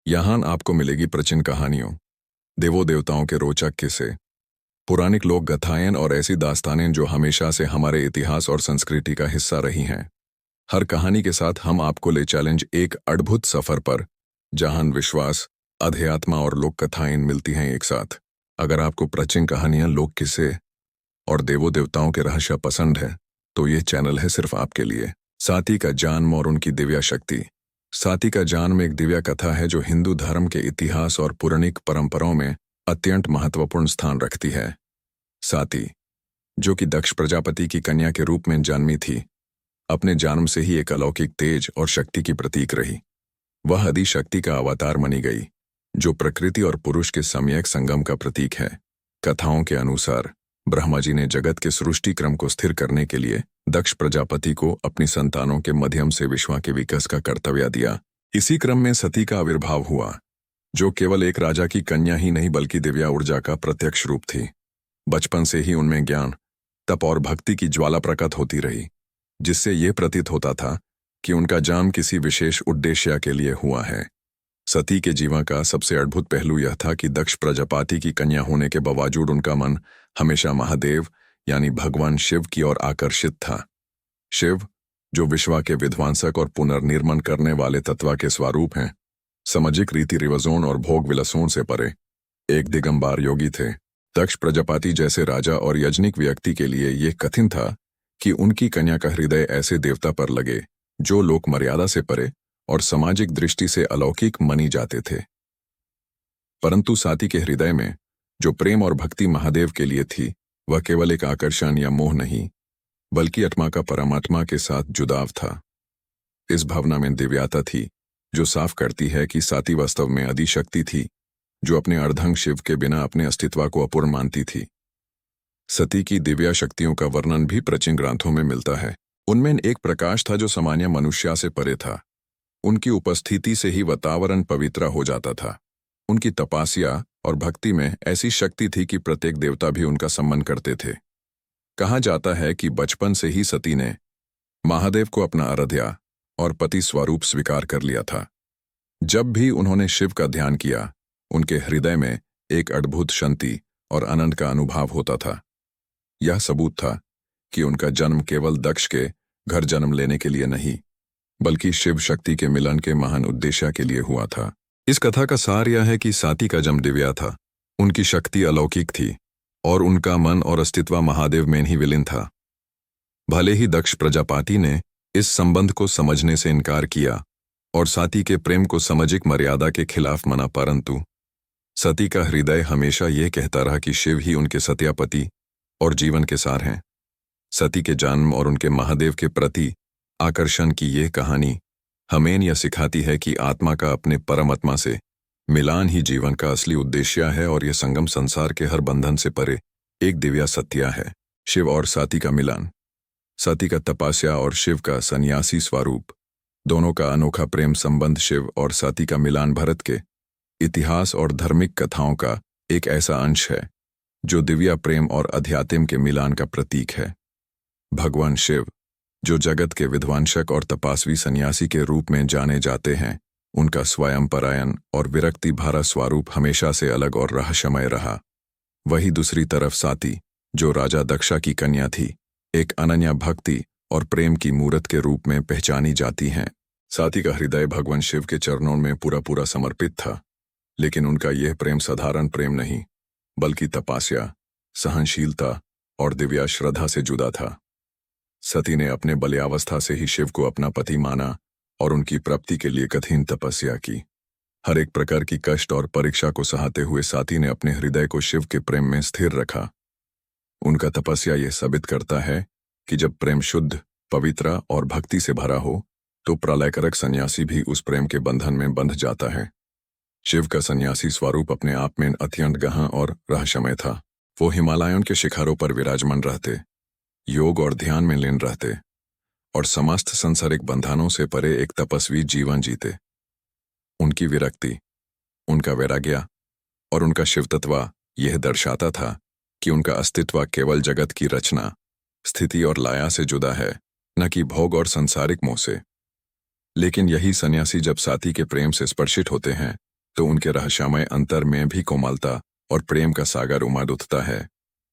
यहाँ आपको मिलेगी प्राचीन कहानियों, देवों देवताओं के रोचक किस्से, पौराणिक लोक कथाएं और ऐसी दास्तानें जो हमेशा से हमारे इतिहास और संस्कृति का हिस्सा रही हैं। हर कहानी के साथ हम आपको ले चैलेंज एक अद्भुत सफर पर, जहां विश्वास, अध्यात्म और लोक कथाएं मिलती हैं एक साथ। अगर आपको प्राचीन कहानियां, लोक किस्से और देवों देवताओं के रहस्य पसंद है, तो ये चैनल है सिर्फ आपके लिए। साती का जन्म और उनकी दिव्या शक्ति। साती का जन्म एक दिव्या कथा है जो हिंदू धर्म के इतिहास और पौराणिक परंपराओं में अत्यंत महत्वपूर्ण स्थान रखती है। साती, जो कि दक्ष प्रजापति की कन्या के रूप में जन्मी थी, अपने जन्म से ही एक अलौकिक तेज और शक्ति की प्रतीक रही। वह आदि शक्ति का अवतार मानी गई, जो प्रकृति और पुरुष के सम्यक संगम का प्रतीक है। कथाओं के अनुसार ब्रह्मा जी ने जगत के सृष्टि क्रम को स्थिर करने के लिए दक्ष प्रजापति को अपनी संतानों के माध्यम से विश्व के विकास का कर्तव्य दिया। इसी क्रम में सती का आविर्भाव हुआ, जो केवल एक राजा की कन्या ही नहीं बल्कि दिव्या ऊर्जा का प्रत्यक्ष रूप थी। बचपन से ही उनमें ज्ञान, तप और भक्ति की ज्वाला प्रकट होती रही, जिससे यह प्रतीत होता था कि उनका जन्म किसी विशेष उद्देश्य के लिए हुआ है। सती के जीवन का सबसे अद्भुत पहलू यह था कि दक्ष प्रजापति की कन्या होने के बावजूद उनका मन हमेशा महादेव यानी भगवान शिव की ओर आकर्षित था। शिव, जो विश्व के विध्वंसक और पुनर्निर्माण करने वाले तत्व के स्वरूप हैं, सामाजिक रीति रिवाजों और भोग विलासों से परे एक दिगंबर योगी थे। दक्ष प्रजापति जैसे राजा और यजनिक व्यक्ति के लिए यह कठिन था कि उनकी कन्या का हृदय ऐसे देवता पर लगे जो लोक मर्यादा से परे और सामाजिक दृष्टि से अलौकिक मानी जाते थे। परंतु साती के हृदय में जो प्रेम और भक्ति महादेव के लिए थी, वह केवल एक आकर्षण या मोह नहीं, बल्कि आत्मा का परमात्मा के साथ जुड़ाव था। इस भावना में दिव्यता थी, जो साफ करती है कि साती वास्तव में आदि शक्ति थी, जो अपने अर्धंग शिव के बिना अपने अस्तित्व को अपूर्ण मानती थी। सती की दिव्या शक्तियों का वर्णन भी प्राचीन ग्रंथों में मिलता है। उनमें एक प्रकाश था जो सामान्य मनुष्य से परे था। उनकी उपस्थिति से ही वातावरण पवित्र हो जाता था। उनकी तपस्या और भक्ति में ऐसी शक्ति थी कि प्रत्येक देवता भी उनका सम्मान करते थे। कहा जाता है कि बचपन से ही सती ने महादेव को अपना आराध्य और पति स्वरूप स्वीकार कर लिया था। जब भी उन्होंने शिव का ध्यान किया, उनके हृदय में एक अद्भुत शांति और आनंद का अनुभव होता था। यह सबूत था कि उनका जन्म केवल दक्ष के घर जन्म लेने के लिए नहीं, बल्कि शिव शक्ति के मिलन के महान उद्देश्य के लिए हुआ था। इस कथा का सार यह है कि साती का जन्म दिव्या था, उनकी शक्ति अलौकिक थी और उनका मन और अस्तित्व महादेव में ही विलीन था। भले ही दक्ष प्रजापति ने इस संबंध को समझने से इनकार किया और साती के प्रेम को सामाजिक मर्यादा के खिलाफ माना, परंतु सती का हृदय हमेशा यह कहता रहा कि शिव ही उनके सत्यापति और जीवन के सार हैं। सती के जन्म और उनके महादेव के प्रति आकर्षण की यह कहानी हमें यह सिखाती है कि आत्मा का अपने परमात्मा से मिलान ही जीवन का असली उद्देश्य है और यह संगम संसार के हर बंधन से परे एक दिव्या सत्य है। शिव और साती का मिलन, सती का तपस्या और शिव का सन्यासी स्वरूप, दोनों का अनोखा प्रेम संबंध शिव और साती का मिलान भारत के इतिहास और धार्मिक कथाओं का एक ऐसा अंश है जो दिव्या प्रेम और अध्यात्म के मिलान का प्रतीक है। भगवान शिव, जो जगत के विध्वंसक और तपस्वी सन्यासी के रूप में जाने जाते हैं, उनका स्वयं परायण और विरक्ति भरा स्वरूप हमेशा से अलग और रहस्यमय रहा। वही दूसरी तरफ साती, जो राजा दक्षा की कन्या थी, एक अनन्य भक्ति और प्रेम की मूर्त के रूप में पहचानी जाती हैं। साती का हृदय भगवान शिव के चरणों में पूरा समर्पित था, लेकिन उनका यह प्रेम साधारण प्रेम नहीं, बल्कि तपस्या, सहनशीलता और दिव्या श्रद्धा से जुड़ा था। सती ने अपने बाल्यावस्था से ही शिव को अपना पति माना और उनकी प्राप्ति के लिए कठिन तपस्या की। हर एक प्रकार की कष्ट और परीक्षा को सहते हुए साती ने अपने हृदय को शिव के प्रेम में स्थिर रखा। उनका तपस्या यह साबित करता है कि जब प्रेम शुद्ध, पवित्र और भक्ति से भरा हो, तो प्रलयकारक सन्यासी भी उस प्रेम के बंधन में बंध जाता है। शिव का सन्यासी स्वरूप अपने आप में अत्यंत गहन और रहस्यमय था। वो हिमालयों के शिखरों पर विराजमान रहते, योग और ध्यान में लीन रहते और समस्त संसारिक बंधनों से परे एक तपस्वी जीवन जीते। उनकी विरक्ति, उनका वैराग्य और उनका शिव तत्व यह दर्शाता था कि उनका अस्तित्व केवल जगत की रचना, स्थिति और लय से जुड़ा है, न कि भोग और संसारिक मोह से। लेकिन यही सन्यासी जब साती के प्रेम से स्पर्शित होते हैं, तो उनके रहस्यमय अंतर में भी कोमलता और प्रेम का सागर उमड़ उठता है।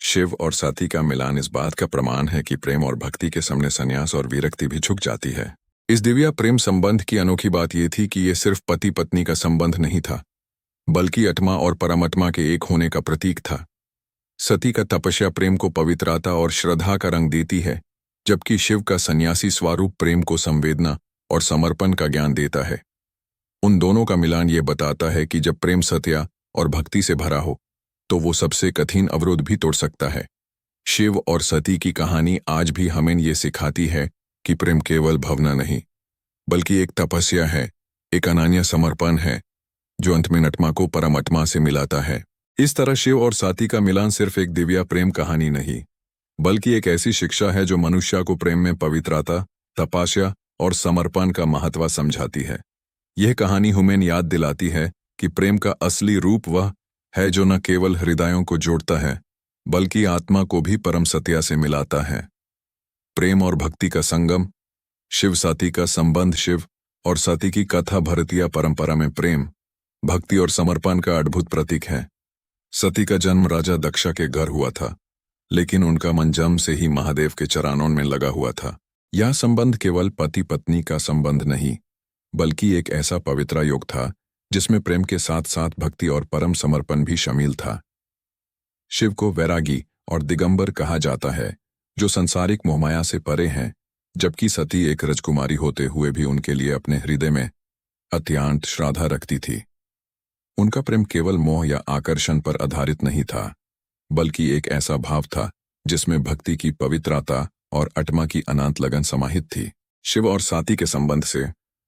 शिव और सती का मिलान इस बात का प्रमाण है कि प्रेम और भक्ति के सामने संन्यास और विरक्ति भी झुक जाती है। इस दिव्य प्रेम संबंध की अनोखी बात यह थी कि यह सिर्फ पति पत्नी का संबंध नहीं था, बल्कि आत्मा और परमात्मा के एक होने का प्रतीक था। सती का तपस्या प्रेम को पवित्रता और श्रद्धा का रंग देती है, जबकि शिव का सन्यासी स्वरूप प्रेम को संवेदना और समर्पण का ज्ञान देता है। उन दोनों का मिलान ये बताता है कि जब प्रेम सत्य और भक्ति से भरा हो तो वो सबसे कठिन अवरोध भी तोड़ सकता है। शिव और सती की कहानी आज भी हमें ये सिखाती है कि प्रेम केवल भावना नहीं, बल्कि एक तपस्या है, एक अनन्य समर्पण है, जो अंत में आत्मा को परमात्मा से मिलाता है। इस तरह शिव और सती का मिलान सिर्फ एक दिव्य प्रेम कहानी नहीं, बल्कि एक ऐसी शिक्षा है जो मनुष्य को प्रेम में पवित्रता, तपस्या और समर्पण का महत्व समझाती है। यह कहानी हमें याद दिलाती है कि प्रेम का असली रूप वह है जो न केवल हृदयों को जोड़ता है, बल्कि आत्मा को भी परम सत्य से मिलाता है। प्रेम और भक्ति का संगम, शिव सती का संबंध। शिव और सती की कथा भारतीय परंपरा में प्रेम, भक्ति और समर्पण का अद्भुत प्रतीक है। सती का जन्म राजा दक्ष के घर हुआ था, लेकिन उनका मन जन्म से ही महादेव के चरणों में लगा हुआ था। यह संबंध केवल पति पत्नी का संबंध नहीं, बल्कि एक ऐसा पवित्र योग था जिसमें प्रेम के साथ साथ भक्ति और परम समर्पण भी शामिल था। शिव को वैरागी और दिगंबर कहा जाता है, जो संसारिक मोहमाया से परे हैं, जबकि सती एक राजकुमारी होते हुए भी उनके लिए अपने हृदय में अत्यंत श्रद्धा रखती थी। उनका प्रेम केवल मोह या आकर्षण पर आधारित नहीं था, बल्कि एक ऐसा भाव था जिसमें भक्ति की पवित्रता और आत्मा की अनंत लगन समाहित थी। शिव और सती के संबंध से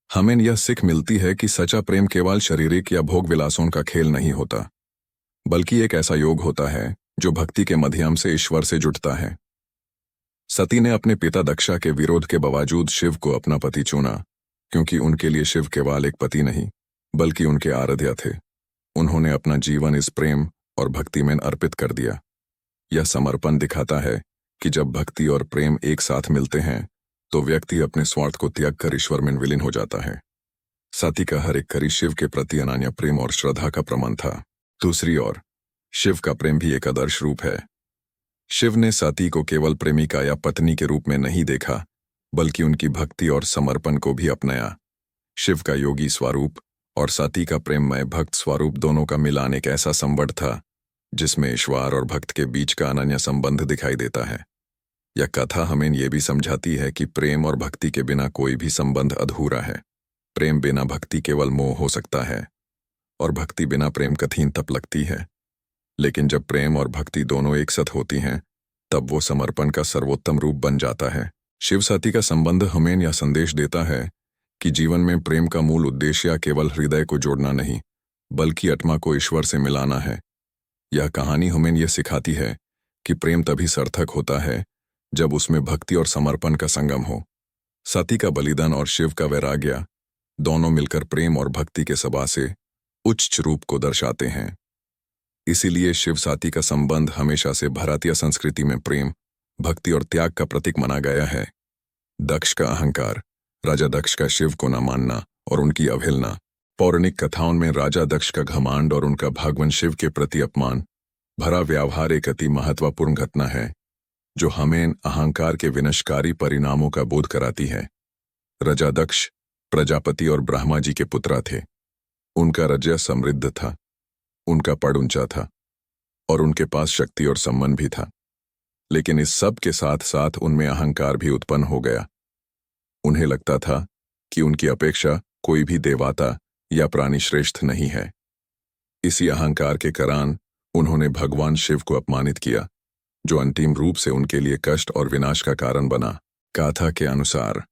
हमें यह सीख मिलती है कि सच्चा प्रेम केवल शारीरिक या भोग विलासों का खेल नहीं होता, बल्कि एक ऐसा योग होता है जो भक्ति के माध्यम से ईश्वर से जुड़ता है। सती ने अपने पिता दक्ष के विरोध के बावजूद शिव को अपना पति चुना, क्योंकि उनके लिए शिव केवल एक पति नहीं, बल्कि उनके आराध्य थे। उन्होंने अपना जीवन इस प्रेम और भक्ति में अर्पित कर दिया। यह समर्पण दिखाता है कि जब भक्ति और प्रेम एक साथ मिलते हैं तो व्यक्ति अपने स्वार्थ को त्याग कर ईश्वर में विलीन हो जाता है। सती का हर एक कार्य शिव के प्रति अनन्य प्रेम और श्रद्धा का प्रमाण था। दूसरी ओर शिव का प्रेम भी एक आदर्श रूप है। शिव ने सती को केवल प्रेमिका या पत्नी के रूप में नहीं देखा, बल्कि उनकी भक्ति और समर्पण को भी अपनाया। शिव का योगी स्वरूप और सती का प्रेममय भक्त स्वरूप दोनों का मिलान एक ऐसा संबंध था जिसमें ईश्वर और भक्त के बीच का अनन्य संबंध दिखाई देता है। यह कथा हमें यह भी समझाती है कि प्रेम और भक्ति के बिना कोई भी संबंध अधूरा है। प्रेम बिना भक्ति केवल मोह हो सकता है, और भक्ति बिना प्रेम कठिन तप लगती है। लेकिन जब प्रेम और भक्ति दोनों एक साथ होती हैं, तब वो समर्पण का सर्वोत्तम रूप बन जाता है। शिव सती का संबंध हमें यह संदेश देता है कि जीवन में प्रेम का मूल उद्देश्य केवल हृदय को जोड़ना नहीं, बल्कि आत्मा को ईश्वर से मिलाना है। यह कहानी हमें यह सिखाती है कि प्रेम तभी सार्थक होता है जब उसमें भक्ति और समर्पण का संगम हो। सती का बलिदान और शिव का वैराग्य दोनों मिलकर प्रेम और भक्ति के सभा से उच्च रूप को दर्शाते हैं। इसीलिए शिव सती का संबंध हमेशा से भारतीय संस्कृति में प्रेम, भक्ति और त्याग का प्रतीक माना गया है। दक्ष का अहंकार, राजा दक्ष का शिव को न मानना और उनकी अवहेलना। पौराणिक कथाओं में राजा दक्ष का घमंड और उनका भगवान शिव के प्रति अपमान भरा व्यवहार एक अति महत्वपूर्ण घटना है, जो हमें अहंकार के विनाशकारी परिणामों का बोध कराती है। राजा दक्ष प्रजापति और ब्रह्मा जी के पुत्र थे। उनका राज्य समृद्ध था, उनका पद ऊंचा था और उनके पास शक्ति और सम्मान भी था। लेकिन इस सब के साथ साथ उनमें अहंकार भी उत्पन्न हो गया। उन्हें लगता था कि उनकी अपेक्षा कोई भी देवता या प्राणी श्रेष्ठ नहीं है। इसी अहंकार के कारण उन्होंने भगवान शिव को अपमानित किया, जो अंतिम रूप से उनके लिए कष्ट और विनाश का कारण बना। कथा के अनुसार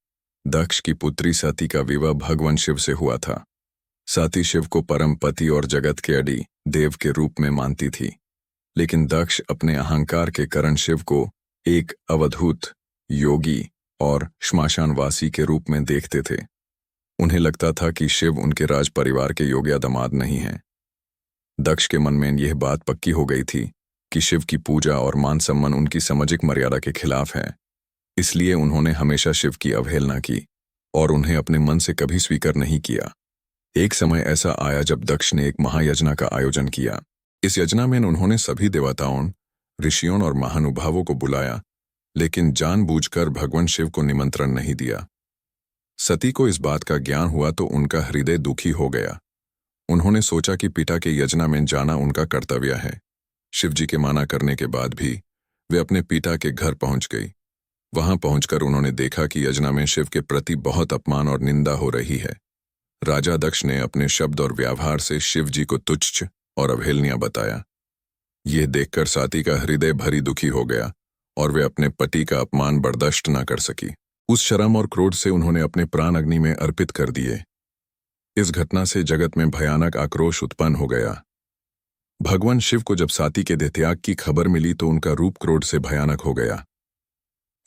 दक्ष की पुत्री सती का विवाह भगवान शिव से हुआ था। सती शिव को परम पति और जगत के अडी देव के रूप में मानती थी, लेकिन दक्ष अपने अहंकार के कारण शिव को एक अवधूत, योगी और श्मशानवासी के रूप में देखते थे। उन्हें लगता था कि शिव उनके राज परिवार के योग्य दामाद नहीं हैं। दक्ष के मन में यह बात पक्की हो गई थी कि शिव की पूजा और मान सम्मान उनकी सामाजिक मर्यादा के खिलाफ है। इसलिए उन्होंने हमेशा शिव की अवहेलना की और उन्हें अपने मन से कभी स्वीकार नहीं किया। एक समय ऐसा आया जब दक्ष ने एक महायज्ञ का आयोजन किया। इस यज्ञ में उन्होंने सभी देवताओं, ऋषियों और महानुभावों को बुलाया, लेकिन जानबूझकर भगवान शिव को निमंत्रण नहीं दिया। सती को इस बात का ज्ञान हुआ तो उनका हृदय दुखी हो गया। उन्होंने सोचा कि पिता के यज्ञ में जाना उनका कर्तव्य है। शिवजी के माना करने के बाद भी वे अपने पिता के घर पहुंच गई। वहां पहुंचकर उन्होंने देखा कि यज्ञ में शिव के प्रति बहुत अपमान और निंदा हो रही है। राजा दक्ष ने अपने शब्द और व्यवहार से शिवजी को तुच्छ और अवहेलनीय बताया। यह देखकर साती का हृदय भरी दुखी हो गया और वे अपने पति का अपमान बर्दाश्त न कर सकी। उस शर्म और क्रोध से उन्होंने अपने प्राण अग्नि में अर्पित कर दिए। इस घटना से जगत में भयानक आक्रोश उत्पन्न हो गया। भगवान शिव को जब साती के देहत्याग की खबर मिली तो उनका रूप क्रोध से भयानक हो गया।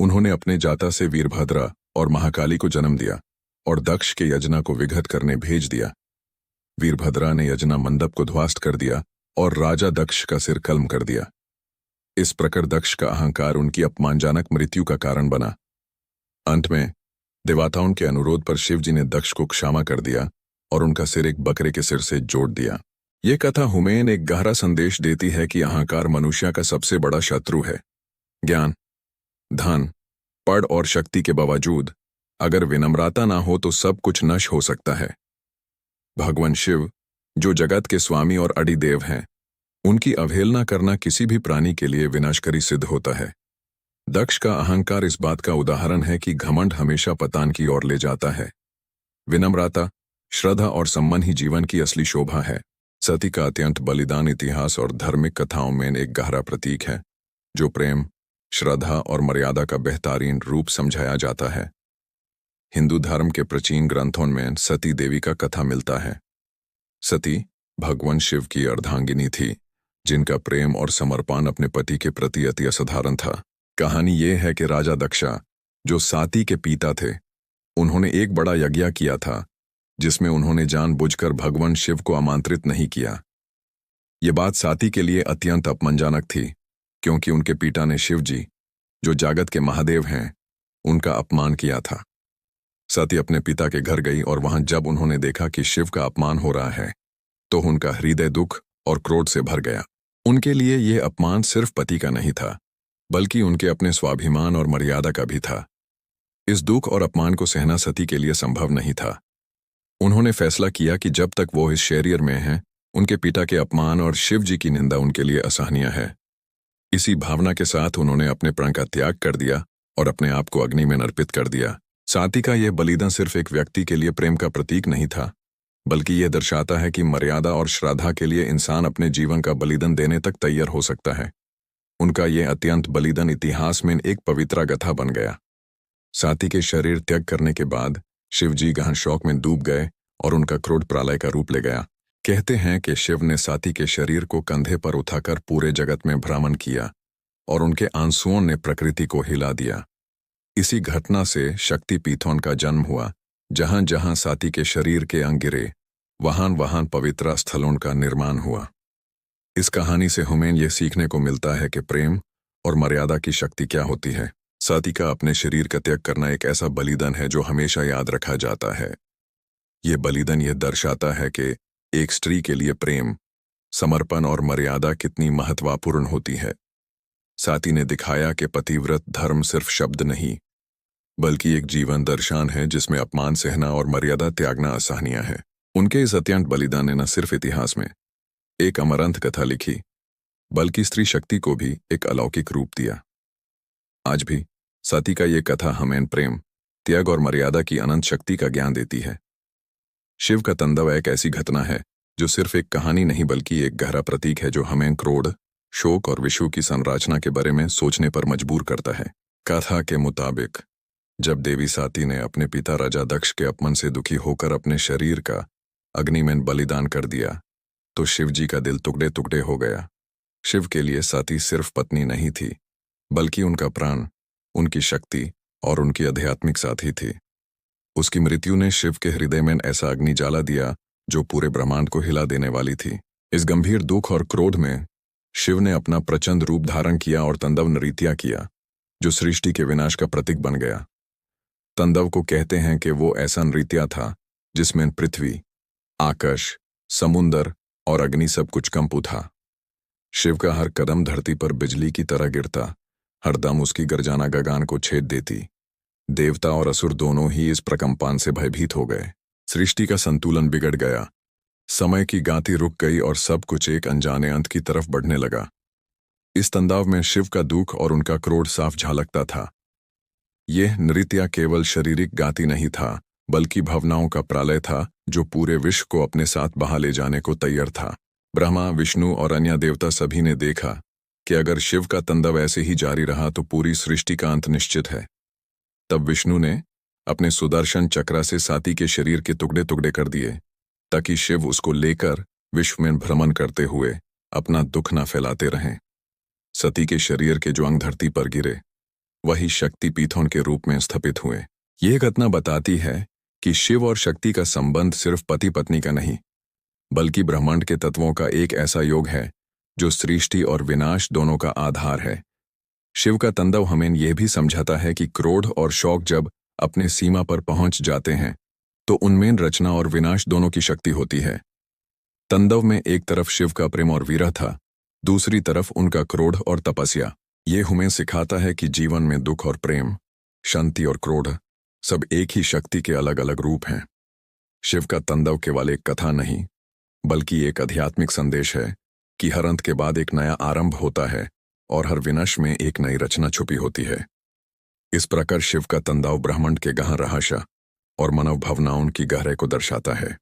उन्होंने अपने जाता से वीरभद्रा और महाकाली को जन्म दिया और दक्ष के यज्ञ को विघट करने भेज दिया। वीरभद्रा ने यज्ञ मंडप को ध्वस्त कर दिया और राजा दक्ष का सिर कलम कर दिया। इस प्रकार दक्ष का अहंकार उनकी अपमानजनक मृत्यु का कारण बना। अंत में देवताओं के अनुरोध पर शिवजी ने दक्ष को क्षमा कर दिया और उनका सिर एक बकरे के सिर से जोड़ दिया। ये कथा हमें एक गहरा संदेश देती है कि अहंकार मनुष्य का सबसे बड़ा शत्रु है। ज्ञान, धन, पद और शक्ति के बावजूद अगर विनम्रता ना हो तो सब कुछ नष्ट हो सकता है। भगवान शिव, जो जगत के स्वामी और अडिदेव हैं, उनकी अवहेलना करना किसी भी प्राणी के लिए विनाशकारी सिद्ध होता है। दक्ष का अहंकार इस बात का उदाहरण है कि घमंड हमेशा पतन की ओर ले जाता है। विनम्रता, श्रद्धा और सम्मान ही जीवन की असली शोभा है। सती का अत्यंत बलिदान इतिहास और धार्मिक कथाओं में एक गहरा प्रतीक है, जो प्रेम, श्रद्धा और मर्यादा का बेहतरीन रूप समझाया जाता है। हिंदू धर्म के प्राचीन ग्रंथों में सती देवी का कथा मिलता है। सती भगवान शिव की अर्धांगिनी थी, जिनका प्रेम और समर्पण अपने पति के प्रति अति असाधारण था। कहानी यह है कि राजा दक्षा, जो साती के पिता थे, उन्होंने एक बड़ा यज्ञ किया था जिसमें उन्होंने जानबूझकर भगवान शिव को आमंत्रित नहीं किया। ये बात साती के लिए अत्यंत अपमानजनक थी, क्योंकि उनके पिता ने शिवजी, जो जगत के महादेव हैं, उनका अपमान किया था। सती अपने पिता के घर गई और वहां जब उन्होंने देखा कि शिव का अपमान हो रहा है तो उनका हृदय दुख और क्रोध से भर गया। उनके लिए यह अपमान सिर्फ पति का नहीं था, बल्कि उनके अपने स्वाभिमान और मर्यादा का भी था। इस दुख और अपमान को सहना सती के लिए संभव नहीं था। उन्होंने फैसला किया कि जब तक वो इस शरीर में हैं, उनके पिता के अपमान और शिव जी की निंदा उनके लिए असहनीय है। इसी भावना के साथ उन्होंने अपने प्राण का त्याग कर दिया और अपने आप को अग्नि में अर्पित कर दिया। साती का यह बलिदान सिर्फ एक व्यक्ति के लिए प्रेम का प्रतीक नहीं था, बल्कि यह दर्शाता है कि मर्यादा और श्रद्धा के लिए इंसान अपने जीवन का बलिदान देने तक तैयार हो सकता है। उनका यह अत्यंत बलिदान इतिहास में एक पवित्र गाथा बन गया। साती के शरीर त्याग करने के बाद शिवजी गहन शोक में डूब गए और उनका क्रोध प्रलय का रूप ले गया। कहते हैं कि शिव ने साती के शरीर को कंधे पर उठाकर पूरे जगत में भ्रमण किया और उनके आंसुओं ने प्रकृति को हिला दिया। इसी घटना से शक्तिपीठों का जन्म हुआ। जहां जहां साती के शरीर के अंग गिरे, वहां वहां पवित्र स्थलों का निर्माण हुआ। इस कहानी से हमें यह सीखने को मिलता है कि प्रेम और मर्यादा की शक्ति क्या होती है। साती का अपने शरीर का त्याग करना एक ऐसा बलिदान है जो हमेशा याद रखा जाता है। यह बलिदान यह दर्शाता है कि एक स्त्री के लिए प्रेम, समर्पण और मर्यादा कितनी महत्वपूर्ण होती है। साती ने दिखाया कि पतिव्रत धर्म सिर्फ शब्द नहीं, बल्कि एक जीवन दर्शन है जिसमें अपमान सहना और मर्यादा त्यागना असहनीय है। उनके इस अत्यंत बलिदान ने न सिर्फ इतिहास में एक अमरंत कथा लिखी, बल्कि स्त्री शक्ति को भी एक अलौकिक रूप दिया। आज भी सती का ये कथा हमें प्रेम, त्याग और मर्यादा की अनंत शक्ति का ज्ञान देती है। शिव का तांडव एक ऐसी घटना है जो सिर्फ एक कहानी नहीं बल्कि एक गहरा प्रतीक है, जो हमें क्रोध, शोक और विश्व की संरचना के बारे में सोचने पर मजबूर करता है। कथा के मुताबिक जब देवी साती ने अपने पिता राजा दक्ष के अपमान से दुखी होकर अपने शरीर का अग्नि में बलिदान कर दिया, तो शिव जी का दिल टुकड़े टुकड़े हो गया। शिव के लिए साती सिर्फ पत्नी नहीं थी, बल्कि उनका प्राण, उनकी शक्ति और उनकी आध्यात्मिक साथी थी। उसकी मृत्यु ने शिव के हृदय में ऐसा अग्नि जला दिया जो पूरे ब्रह्मांड को हिला देने वाली थी। इस गंभीर दुख और क्रोध में शिव ने अपना प्रचंड रूप धारण किया और तांडव नृत्य किया, जो सृष्टि के विनाश का प्रतीक बन गया। तांडव को कहते हैं कि वो ऐसा नृत्य था जिसमें पृथ्वी, आकाश, समुंदर और अग्नि सब कुछ कंप उठा। शिव का हर कदम धरती पर बिजली की तरह गिरता, हर दम उसकी गर्जना गगन को छेद देती। देवता और असुर दोनों ही इस प्रकंपन से भयभीत हो गए। सृष्टि का संतुलन बिगड़ गया, समय की गति रुक गई और सब कुछ एक अनजाने अंत की तरफ बढ़ने लगा। इस तंदाव में शिव का दुख और उनका क्रोध साफ झलकता था। यह नृत्य केवल शारीरिक गति नहीं था, बल्कि भावनाओं का प्रलय था जो पूरे विश्व को अपने साथ बहा ले जाने को तैयार था। ब्रह्मा, विष्णु और अन्य देवता सभी ने देखा कि अगर शिव का तांडव ऐसे ही जारी रहा तो पूरी सृष्टि का अंत निश्चित है। तब विष्णु ने अपने सुदर्शन चक्र से साती के शरीर के टुकड़े टुकड़े कर दिए, ताकि शिव उसको लेकर विश्व में भ्रमण करते हुए अपना दुख न फैलाते रहें। सती के शरीर के जो अंग धरती पर गिरे, वही शक्तिपीठों के रूप में स्थापित हुए। यह घटना बताती है कि शिव और शक्ति का संबंध सिर्फ पति पत्नी का नहीं, बल्कि ब्रह्मांड के तत्वों का एक ऐसा योग है जो सृष्टि और विनाश दोनों का आधार है। शिव का तांडव हमें यह भी समझाता है कि क्रोध और शौक जब अपने सीमा पर पहुंच जाते हैं तो उनमें रचना और विनाश दोनों की शक्ति होती है। तांडव में एक तरफ शिव का प्रेम और वीरता था, दूसरी तरफ उनका क्रोध और तपस्या। ये हमें सिखाता है कि जीवन में दुख और प्रेम, शांति और क्रोध सब एक ही शक्ति के अलग अलग रूप हैं। शिव का तांडव केवल एक कथा नहीं, बल्कि एक आध्यात्मिक संदेश है कि हर अंत के बाद एक नया आरंभ होता है और हर विनाश में एक नई रचना छुपी होती है। इस प्रकार शिव का तांडव ब्रह्मांड के गहन रहस्य और मानव भावनाओं की गहराई को दर्शाता है।